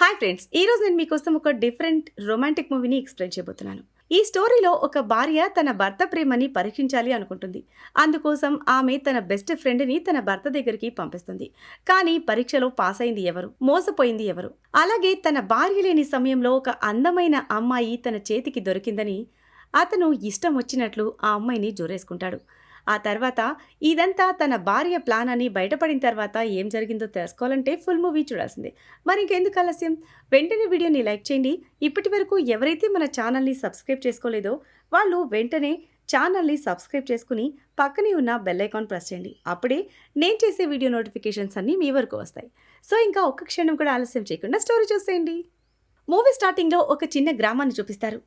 Hi friends, ఈరోజు నేను మీకోసం ఒక డిఫరెంట్ రొమాంటిక్ మూవీని ఎక్స్ప్లెయిన్ చేయబోతున్నాను. ఈ స్టోరీలో ఒక భార్య తన భర్త ప్రేమని పరీక్షించాలి అనుకుంటుంది. అందుకోసం ఆమె తన బెస్ట్ ఫ్రెండ్ని తన భర్త దగ్గరికి పంపిస్తుంది. కానీ పరీక్షలో పాస్ అయింది ఎవరు, మోసపోయింది ఎవరు? అలాగే తన భార్య లేని సమయంలో ఒక అందమైన అమ్మాయి తన చేతికి దొరికిందని అతను ఇష్టం వచ్చినట్లు ఆ అమ్మాయిని జోరేసుకుంటాడు. ఆ తర్వాత ఇదంతా తన భార్య ప్లాన్ అని బయటపడిన తర్వాత ఏం జరిగిందో తెలుసుకోవాలంటే ఫుల్ మూవీ చూడాల్సిందే. మరి ఇంకెందుకు ఆలస్యం, వెంటనే వీడియోని లైక్ చేయండి. ఇప్పటి వరకు ఎవరైతే మన ఛానల్ని సబ్స్క్రైబ్ చేసుకోలేదో వాళ్ళు వెంటనే ఛానల్ని సబ్స్క్రైబ్ చేసుకుని పక్కనే ఉన్న బెల్ ఐకాన్ ప్రెస్ చేయండి. అప్పుడే నేను చేసే వీడియో నోటిఫికేషన్స్ అన్నీ మీ వరకు వస్తాయి. సో ఇంకా ఒక్క క్షణం కూడా ఆలస్యం చేయకుండా స్టోరీ చూసేయండి. మూవీ స్టార్టింగ్లో ఒక చిన్న గ్రామాన్ని చూపిస్తారు.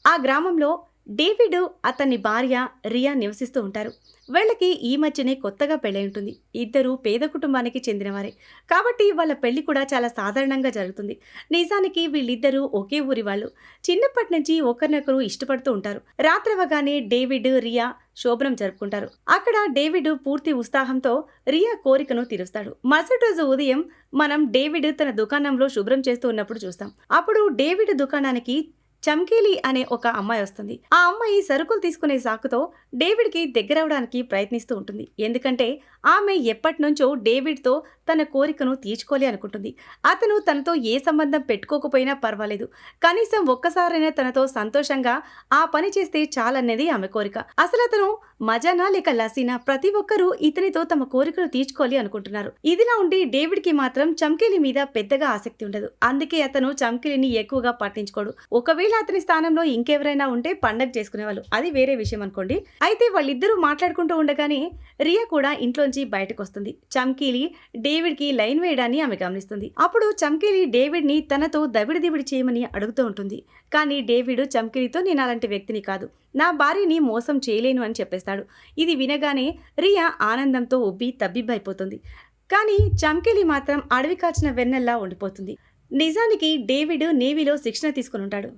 ఆ గ్రామంలో డేవిడ్ అతని భార్య రియా నివసిస్తూ ఉంటారు. వీళ్ళకి ఈ మధ్యనే కొత్తగా పెళ్ళై ఉంటుంది. ఇద్దరు పేద కుటుంబానికి చెందినవారే కాబట్టి వాళ్ళ పెళ్లి కూడా చాలా సాధారణంగా జరుగుతుంది. నిజానికి వీళ్ళిద్దరూ ఒకే ఊరి వాళ్ళు. చిన్నప్పటి నుంచి ఒకరినొకరు ఇష్టపడుతూ ఉంటారు. రాత్రవగానే డేవిడ్ రియా శోభనం జరుపుకుంటారు. అక్కడ డేవిడ్ పూర్తి ఉత్సాహంతో రియా కోరికను తీరుస్తాడు. మరుసటి రోజు ఉదయం మనం డేవిడ్ తన దుకాణంలో శుభ్రం చేస్తూ ఉన్నప్పుడు చూస్తాం. అప్పుడు డేవిడ్ దుకాణానికి చమ్కీలి అనే ఒక అమ్మాయి వస్తుంది. ఆ అమ్మాయి సరుకులు తీసుకునే సాకుతో డేవిడ్కి దగ్గరవడానికి ప్రయత్నిస్తూ ఉంటుంది. ఎందుకంటే ఆమె ఎప్పటి నుంచో డేవిడ్తో తన కోరికను తీర్చుకోవాలి అనుకుంటుంది. అతను తనతో ఏ సంబంధం పెట్టుకోకపోయినా పర్వాలేదు, కనీసం ఒక్కసారైనా తనతో సంతోషంగా ఆ పని చేస్తే చాలన్నది ఆమె కోరిక. అసలు అతను మజానా లేక లసీనా, ప్రతి ఒక్కరూ ఇతనితో తమ కోరికలు తీర్చుకోవాలి అనుకుంటున్నారు. ఇదిలా ఉండి డేవిడ్కి మాత్రం చమ్కీలి మీద పెద్దగా ఆసక్తి ఉండదు. అందుకే అతను చమ్కీలిని ఎక్కువగా పట్టించుకోడు. ఒకవేళ అతని స్థానంలో ఇంకెవరైనా ఉంటే పండగ చేసుకునేవాళ్ళు, అది వేరే విషయం అనుకోండి. అయితే వాళ్ళిద్దరూ మాట్లాడుకుంటూ ఉండగానే రియా కూడా ఇంట్లోంచి బయటకు వస్తుంది. చమ్కీలి డేవిడ్కి లైన్ వేయడాన్ని ఆమె గమనిస్తుంది. అప్పుడు చమ్కీలి డేవిడ్ని తనతో దవిడిదివిడి చేయమని అడుగుతూ ఉంటుంది. కానీ డేవిడ్ చమ్కీలితో నేను అలాంటి వ్యక్తిని కాదు, నా భార్యని మోసం చేయలేను అని చెప్పేస్తాడు. ఇది వినగానే రియా ఆనందంతో ఉబ్బి తబ్బిబ్బైపోతుంది. కానీ చమ్కీలి మాత్రం అడవి కాచిన వెన్నెల్లా ఉండిపోతుంది. నిజానికి డేవిడ్ నేవీలో శిక్షణ తీసుకుని ఉంటాడు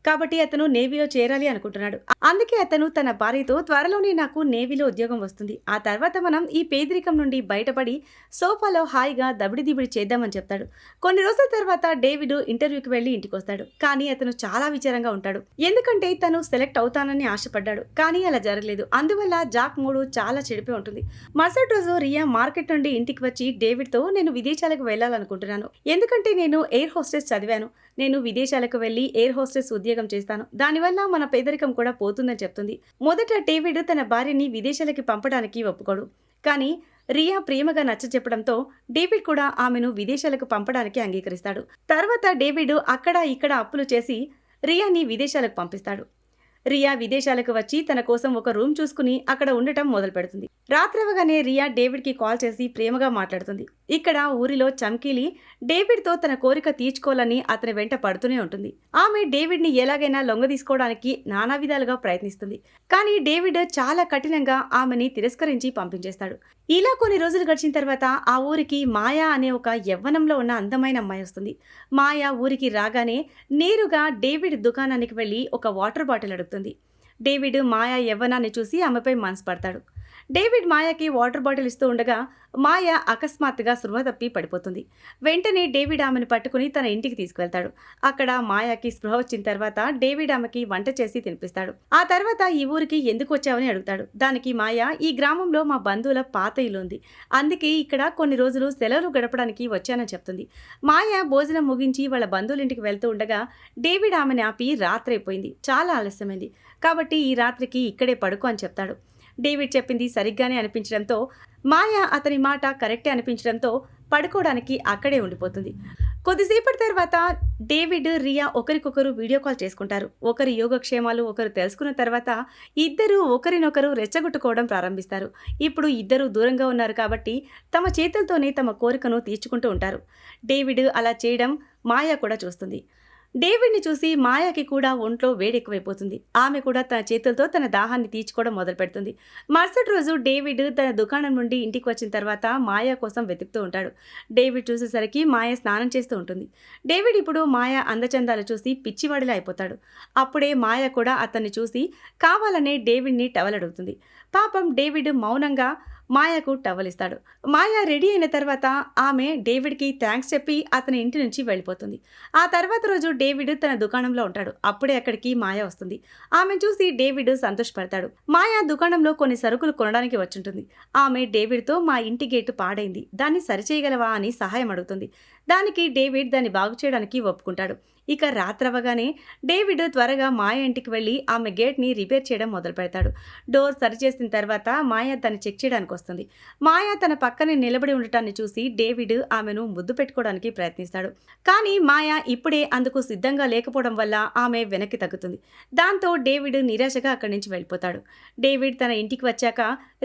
కాబట్టి అతను నేవీలో చేరాలి అనుకుంటున్నాడు. అందుకే అతను తన భార్యతో త్వరలోనే నాకు నేవీలో ఉద్యోగం వస్తుంది, ఆ తర్వాత మనం ఈ పేదరికం నుండి బయటపడి సోఫాలో హాయిగా దబిడిదిబిడి చేద్దామని చెప్తాడు. కొన్ని రోజుల తర్వాత డేవిడ్ ఇంటర్వ్యూకి వెళ్లి ఇంటికి వస్తాడు. కానీ అతను చాలా విచారంగా ఉంటాడు. ఎందుకంటే తను సెలెక్ట్ అవుతానని ఆశపడ్డాడు, కానీ అలా జరగలేదు. అందువల్ల జాక్ మూడు చాలా చెడిపోయి ఉంటుంది. మరుసటి రోజు రియా మార్కెట్ నుండి ఇంటికి వచ్చి డేవిడ్తో నేను విదేశాలకు వెళ్లాలనుకుంటున్నాను, ఎందుకంటే నేను ఎయిర్ హోస్టెస్ చదివాను, నేను విదేశాలకు వెళ్లి ఎయిర్ హోస్టెస్ ఉద్యోగం చేస్తాను, దానివల్ల మన పేదరికం కూడా పోతుందని చెప్తుంది. మొదట డేవిడ్ తన భార్యని విదేశాలకి పంపడానికి ఒప్పుకోడు. కానీ రియా ప్రేమగా నచ్చచెప్పడంతో డేవిడ్ కూడా ఆమెను విదేశాలకు పంపడానికి అంగీకరిస్తాడు. తర్వాత డేవిడ్ అక్కడ ఇక్కడ అప్పులు చేసి రియాని విదేశాలకు పంపిస్తాడు. రియా విదేశాలకు వచ్చి తన కోసం ఒక రూమ్ చూసుకుని అక్కడ ఉండటం మొదలు పెడుతుంది. రాత్రవగానే రియా డేవిడ్కి కాల్ చేసి ప్రేమగా మాట్లాడుతుంది. ఇక్కడ ఊరిలో చమ్కీలి డేవిడ్తో తన కోరిక తీర్చుకోవాలని అతని వెంట పడుతూనే ఉంటుంది. ఆమె డేవిడ్ని ఎలాగైనా లొంగ తీసుకోవడానికి నానా విధాలుగా ప్రయత్నిస్తుంది. కానీ డేవిడ్ చాలా కఠినంగా ఆమెని తిరస్కరించి పంపించేస్తాడు. ఇలా కొన్ని రోజులు గడిచిన తర్వాత ఆ ఊరికి మాయా అనే ఒక యవ్వనంలో ఉన్న అందమైన అమ్మాయి వస్తుంది. మాయా ఊరికి రాగానే నేరుగా డేవిడ్ దుకాణానికి వెళ్ళి ఒక వాటర్ బాటిల్ అడుగుతుంది. డేవిడ్ మాయా యవ్వనాన్ని చూసి ఆమెపై మనసు పడతాడు. డేవిడ్ మాయాకి వాటర్ బాటిల్ ఇస్తూ ఉండగా మాయా అకస్మాత్తుగా స్పృహ తప్పి పడిపోతుంది. వెంటనే డేవిడ్ ఆమెను పట్టుకుని తన ఇంటికి తీసుకువెళ్తాడు. అక్కడ మాయాకి స్పృహ వచ్చిన తర్వాత డేవిడ్ ఆమెకి వంట చేసి తినిపిస్తాడు. ఆ తర్వాత ఈ ఊరికి ఎందుకు వచ్చావని అడుగుతాడు. దానికి మాయా, ఈ గ్రామంలో మా బంధువుల పాత ఇల్లు ఉంది, అందుకే ఇక్కడ కొన్ని రోజులు సెలవులు గడపడానికి వచ్చానని చెప్తుంది. మాయా భోజనం ముగించి వాళ్ళ బంధువుల ఇంటికి వెళ్తూ ఉండగా డేవిడ్ ఆమెను ఆపి రాత్రి అయిపోయింది, చాలా ఆలస్యమైంది, కాబట్టి ఈ రాత్రికి ఇక్కడే పడుకో అని చెప్తాడు. డేవిడ్ చెప్పింది సరిగ్గానే అనిపించడంతో, మాయా అతని మాట కరెక్టే అనిపించడంతో పడుకోవడానికి అక్కడే ఉండిపోతుంది. కొద్దిసేపటి తర్వాత డేవిడ్ రియా ఒకరికొకరు వీడియో కాల్ చేసుకుంటారు. ఒకరి యోగక్షేమాలు ఒకరు తెలుసుకున్న తర్వాత ఇద్దరూ ఒకరినొకరు రెచ్చగొట్టుకోవడం ప్రారంభిస్తారు. ఇప్పుడు ఇద్దరూ దూరంగా ఉన్నారు కాబట్టి తమ చేతులతోనే తమ కోరికను తీర్చుకుంటూ ఉంటారు. డేవిడ్ అలా చేయడం మాయా కూడా చూస్తుంది. డేవిడ్ని చూసి మాయాకి కూడా ఒంట్లో వేడెక్కువైపోతుంది. ఆమె కూడా తన చేతులతో తన దాహాన్ని తీర్చుకోవడం మొదలు పెడుతుంది. మరుసటి రోజు డేవిడ్ తన దుకాణం నుండి ఇంటికి వచ్చిన తర్వాత మాయా కోసం వెతుకుతూ ఉంటాడు. డేవిడ్ చూసేసరికి మాయ స్నానం చేస్తూ ఉంటుంది. డేవిడ్ ఇప్పుడు మాయా అందచందాలు చూసి పిచ్చివాడిలా అయిపోతాడు. అప్పుడే మాయ కూడా అతన్ని చూసి కావాలనే డేవిడ్ని టవల్ అడుగుతుంది. పాపం డేవిడ్ మౌనంగా మాయాకు టవలిస్తాడు. మాయా రెడీ అయిన తర్వాత ఆమె డేవిడ్కి థ్యాంక్స్ చెప్పి అతని ఇంటి నుంచి వెళ్ళిపోతుంది. ఆ తర్వాత రోజు డేవిడ్ తన దుకాణంలో ఉంటాడు. అప్పుడే అక్కడికి మాయా వస్తుంది. ఆమె చూసి డేవిడ్ సంతోషపడతాడు. మాయా దుకాణంలో కొన్ని సరుకులు కొనడానికి వచ్చుంటుంది. ఆమె డేవిడ్తో మా ఇంటి గేటు పాడైంది, దాన్ని సరిచేయగలవా అని సహాయం అడుగుతుంది. దానికి డేవిడ్ దాన్ని బాగు చేయడానికి ఒప్పుకుంటాడు. ఇక రాత్రవగానే డేవిడ్ త్వరగా మాయ ఇంటికి వెళ్ళి ఆమె గేట్ని రిపేర్ చేయడం మొదలు పెడతాడు. డోర్ సరిచేసిన తర్వాత మాయ దాన్ని చెక్ చేయడానికి వస్తుంది. మాయ తన పక్కనే నిలబడి ఉండటాన్ని చూసి డేవిడ్ ఆమెను ముద్దు పెట్టుకోవడానికి ప్రయత్నిస్తాడు. కానీ మాయ ఇప్పుడే అందుకు సిద్ధంగా లేకపోవడం వల్ల ఆమె వెనక్కి తగ్గుతుంది. దాంతో డేవిడ్ నిరాశగా అక్కడి నుంచి వెళ్ళిపోతాడు. డేవిడ్ తన ఇంటికి వచ్చాక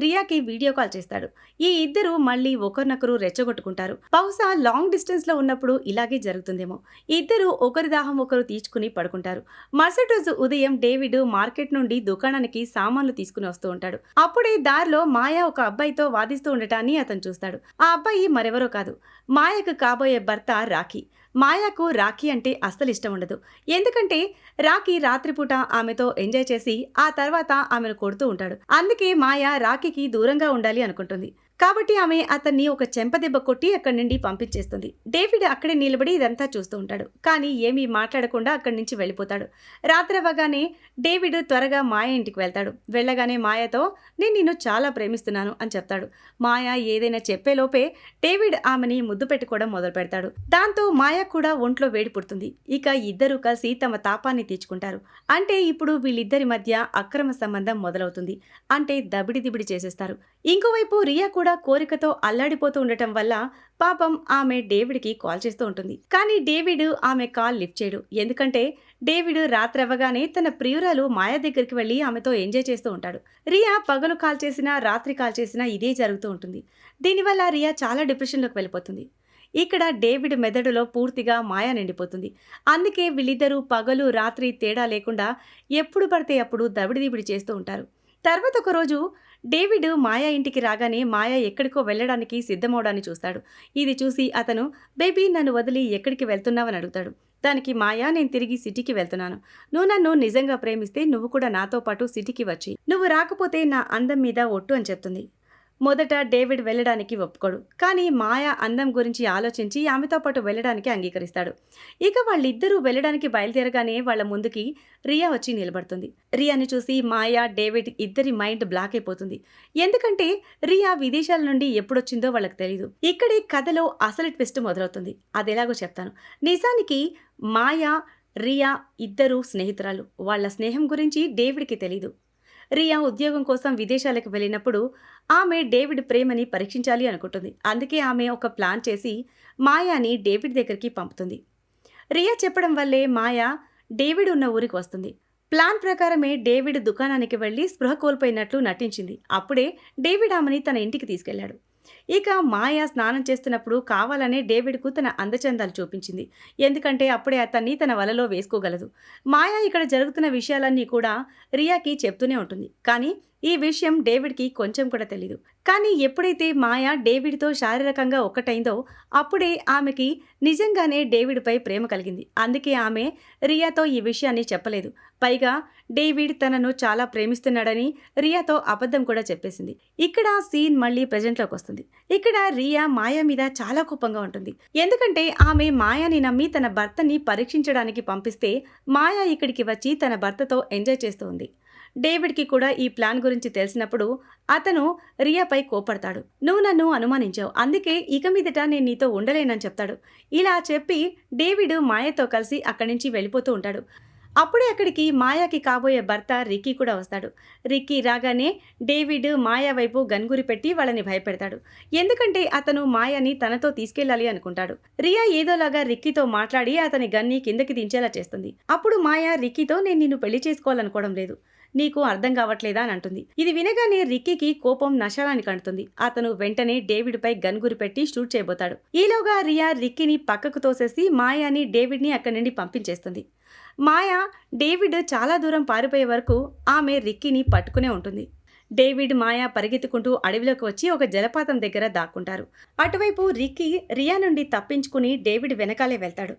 రియాకి వీడియో కాల్ చేస్తాడు. ఈ ఇద్దరు మళ్ళీ ఒకరినొకరు రెచ్చగొట్టుకుంటారు. బహుశా లాంగ్ డిస్టెన్స్ లో ఉన్నప్పుడు ఇలాగే జరుగుతుందేమో. ఇద్దరు ఒకరి దాహం ఒకరు తీర్చుకుని పడుకుంటారు. మరుసటి రోజు ఉదయం డేవిడ్ మార్కెట్ నుండి దుకాణానికి సామాన్లు తీసుకుని వస్తూ ఉంటాడు. అప్పుడే దారిలో మాయా ఒక అబ్బాయితో వాదిస్తూ ఉండటాన్ని అతను చూస్తాడు. ఆ అబ్బాయి మరెవరో కాదు, మాయకు కాబోయే భర్త రాఖీ. మాయాకు రాఖీ అంటే అస్సలు ఇష్టం ఉండదు. ఎందుకంటే రాఖీ రాత్రిపూట ఆమెతో ఎంజాయ్ చేసి ఆ తర్వాత ఆమెను కొడుతూ ఉంటాడు. అందుకే మాయా రాఖీకి దూరంగా ఉండాలి అనుకుంటుంది. కాబట్టి ఆమె అతన్ని ఒక చెంపదెబ్బ కొట్టి అక్కడి నుండి పంపించేస్తుంది. డేవిడ్ అక్కడే నిలబడి ఇదంతా చూస్తూ ఉంటాడు. కానీ ఏమీ మాట్లాడకుండా అక్కడి నుంచి వెళ్ళిపోతాడు. రాత్రి అవ్వగానే డేవిడ్ త్వరగా మాయ ఇంటికి వెళ్తాడు. వెళ్ళగానే మాయతో నేను నిన్ను చాలా ప్రేమిస్తున్నాను అని చెప్తాడు. మాయ ఏదైనా చెప్పేలోపే డేవిడ్ ఆమెని ముద్దు పెట్టుకోవడం మొదలు పెడతాడు. దాంతో మాయ కూడా ఒంట్లో వేడి పుడుతుంది. ఇక ఇద్దరూ కలిసి తమ తాపాన్ని తీర్చుకుంటారు. అంటే ఇప్పుడు వీళ్ళిద్దరి మధ్య అక్రమ సంబంధం మొదలవుతుంది. అంటే దబిడి దిబిడి చేసేస్తారు. ఇంకోవైపు రియా కూడా కోరికతో అల్లాడిపోతూ ఉండటం వల్ల పాపం ఆమె డేవిడ్కి కాల్ చేస్తూ ఉంటుంది. కానీ డేవిడ్ ఆమె కాల్ లిఫ్ట్ చేయడు. ఎందుకంటే డేవిడ్ రాత్రి అవ్వగానే తన ప్రియురాలు మాయా దగ్గరికి వెళ్ళి ఆమెతో ఎంజాయ్ చేస్తూ ఉంటాడు. రియా పగలు కాల్ చేసినా రాత్రి కాల్ చేసినా ఇదే జరుగుతూ ఉంటుంది. దీనివల్ల రియా చాలా డిప్రెషన్లోకి వెళ్ళిపోతుంది. ఇక్కడ డేవిడ్ మెదడులో పూర్తిగా మాయ నిండిపోతుంది. అందుకే వీళ్ళిద్దరూ పగలు రాత్రి తేడా లేకుండా ఎప్పుడు పడితే అప్పుడు దబిడిదిబిడి చేస్తూ ఉంటారు. తర్వాత ఒకరోజు డేవిడ్ మాయా ఇంటికి రాగానే మాయా ఎక్కడికో వెళ్ళడానికి సిద్ధమవడాన్ని చూస్తాడు. ఇది చూసి అతను బేబీ నన్ను వదిలి ఎక్కడికి వెళ్తున్నావని అడుగుతాడు. దానికి మాయా నేను తిరిగి సిటీకి వెళ్తున్నాను. నువ్వు నన్ను నిజంగా ప్రేమిస్తే నువ్వు కూడా నాతో పాటు సిటీకి వచ్చి, నువ్వు రాకపోతే నా అందం మీద ఒట్టు అని చెప్తుంది. మొదట డేవిడ్ వెళ్ళడానికి ఒప్పుకోడు. కానీ మాయా అందం గురించి ఆలోచించి ఆమెతో పాటు వెళ్ళడానికి అంగీకరిస్తాడు. ఇక వాళ్ళిద్దరూ వెళ్ళడానికి బయలుదేరగానే వాళ్ళ ముందుకి రియా వచ్చి నిలబడుతుంది. రియాని చూసి మాయా డేవిడ్ ఇద్దరి మైండ్ బ్లాక్ అయిపోతుంది. ఎందుకంటే రియా విదేశాల నుండి ఎప్పుడొచ్చిందో వాళ్ళకి తెలీదు. ఇక్కడే కథలో అసలు ట్విస్ట్ మొదలవుతుంది. అదెలాగో చెప్తాను. నిజానికి మాయా రియా ఇద్దరు స్నేహితురాలు. వాళ్ళ స్నేహం గురించి డేవిడ్కి తెలీదు. రియా ఉద్యోగం కోసం విదేశాలకు వెళ్ళినప్పుడు ఆమె డేవిడ్ ప్రేమని పరీక్షించాలి అనుకుంటుంది. అందుకే ఆమె ఒక ప్లాన్ చేసి మాయాని డేవిడ్ దగ్గరికి పంపుతుంది. రియా చెప్పడం వల్లే మాయా డేవిడ్ ఉన్న ఊరికి వస్తుంది. ప్లాన్ ప్రకారమే డేవిడ్ దుకాణానికి వెళ్ళి స్పృహ కోల్పోయినట్లు నటించింది. అప్పుడే డేవిడ్ ఆమెని తన ఇంటికి తీసుకెళ్లాడు. ఇక మాయా స్నానం చేస్తున్నప్పుడు కావాలనే డేవిడ్కు తన అందచందాలు చూపించింది. ఎందుకంటే అప్పుడే అతన్ని తన వలలో వేసుకోగలదు. మాయా ఇక్కడ జరుగుతున్న విషయాలన్నీ కూడా రియాకి చెప్తూనే ఉంటుంది. కానీ ఈ విషయం డేవిడ్కి కొంచెం కూడా తెలీదు. కానీ ఎప్పుడైతే మాయా డేవిడ్తో శారీరకంగా ఒక్కటైందో అప్పుడే ఆమెకి నిజంగానే డేవిడ్పై ప్రేమ కలిగింది. అందుకే ఆమె రియాతో ఈ విషయాన్ని చెప్పలేదు. పైగా డేవిడ్ తనను చాలా ప్రేమిస్తున్నాడని రియాతో అబద్ధం కూడా చెప్పేసింది. ఇక్కడ సీన్ మళ్ళీ ప్రెజెంట్లోకి వస్తుంది. ఇక్కడ రియా మాయా మీద చాలా కోపంగా ఉంటుంది. ఎందుకంటే ఆమె మాయాని నమ్మి తన భర్తని పరీక్షించడానికి పంపిస్తే మాయా ఇక్కడికి వచ్చి తన భర్తతో ఎంజాయ్ చేస్తూ ఉంది. డేవిడ్కి కూడా ఈ ప్లాన్ గురించి తెలిసినప్పుడు అతను రియాపై కోపడతాడు. నువ్వు నన్ను అనుమానించావు, అందుకే ఇక మీదట నేను నీతో ఉండలేనని చెప్తాడు. ఇలా చెప్పి డేవిడ్ మాయతో కలిసి అక్కడి నుంచి వెళ్ళిపోతూ ఉంటాడు. అప్పుడే అక్కడికి మాయాకి కాబోయే భర్త రిక్కీ కూడా వస్తాడు. రిక్కీ రాగానే డేవిడ్ మాయా వైపు గన్గురి పెట్టి వాళ్ళని భయపెడతాడు. ఎందుకంటే అతను మాయాని తనతో తీసుకెళ్లాలి అనుకుంటాడు. రియా ఏదోలాగా రిక్కీతో మాట్లాడి అతని గన్ని కిందకి దించేలా చేస్తుంది. అప్పుడు మాయా రిక్కీతో నేను నిన్ను పెళ్లి చేసుకోవాలనుకోవడం లేదు, నీకు అర్థం కావట్లేదా అని అంటుంది. ఇది వినగానే రిక్కీకి కోపం నశాలానికి అంటుంది. అతను వెంటనే డేవిడ్పై గన్గురి పెట్టి షూట్ చేయబోతాడు. ఈలోగా రియా రిక్కీని పక్కకు తోసేసి మాయాని డేవిడ్ని అక్కడి నుండి పంపించేస్తుంది. మాయా డేవిడ్ చాలా దూరం పారిపోయే వరకు ఆమె రిక్కీని పట్టుకునే ఉంటుంది. డేవిడ్ మాయా పరిగెత్తుకుంటూ అడవిలోకి వచ్చి ఒక జలపాతం దగ్గర దాక్కుంటారు. అటువైపు రిక్కీ రియా నుండి తప్పించుకుని డేవిడ్ వెనకాలే వెళ్తాడు.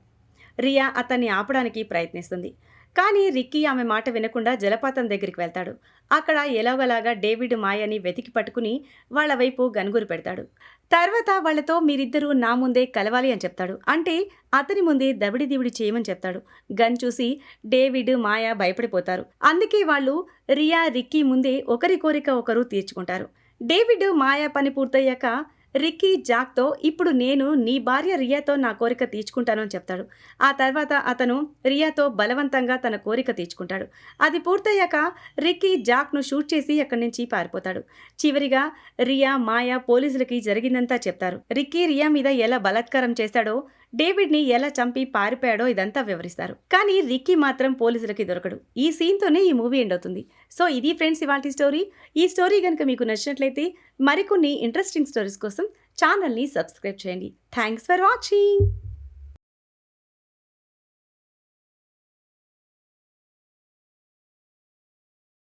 రియా అతన్ని ఆపడానికి ప్రయత్నిస్తుంది. కానీ రిక్కీ ఆమె మాట వినకుండా జలపాతం దగ్గరికి వెళ్తాడు. అక్కడ ఎలాగోలాగా డేవిడ్ మాయని వెతికి పట్టుకుని వాళ్ళ వైపు గన్గురు పెడతాడు. తర్వాత వాళ్ళతో మీరిద్దరూ నా ముందే కలవాలి అని చెప్తాడు. అంటే అతని ముందే దబిడి దిబిడి చేయమని చెప్తాడు. గన్ చూసి డేవిడ్ మాయ భయపడిపోతారు. అందుకే వాళ్ళు రియా రిక్కీ ముందే ఒకరి కోరిక ఒకరు తీర్చుకుంటారు. డేవిడ్ మాయ పని పూర్తయ్యాక రిక్కీ జాక్తో ఇప్పుడు నేను నీ భార్య రియాతో నా కోరిక తీర్చుకుంటాను అని చెప్తాడు. ఆ తర్వాత అతను రియాతో బలవంతంగా తన కోరిక తీర్చుకుంటాడు. అది పూర్తయ్యాక రిక్కీ జాక్ను షూట్ చేసి అక్కడి నుంచి పారిపోతాడు. చివరిగా రియా మాయ పోలీసులకి జరిగిందంతా చెప్తారు. రిక్కీ రియా మీద ఎలా బలాత్కారం చేశాడో, డేవిడ్ని ఎలా చంపి పారిపోయాడో ఇదంతా వివరిస్తారు. కానీ రిక్కీ మాత్రం పోలీసులకి దొరకడు. ఈ సీన్తోనే ఈ మూవీ ఎండ్ అవుతుంది. సో ఇది ఫ్రెండ్స్ ఇవాల్టి స్టోరీ. ఈ స్టోరీ కనుక మీకు నచ్చినట్లయితే మరికొన్ని ఇంట్రెస్టింగ్ స్టోరీస్ కోసం ఛానల్ని సబ్స్క్రైబ్ చేయండి. Thanks for watching.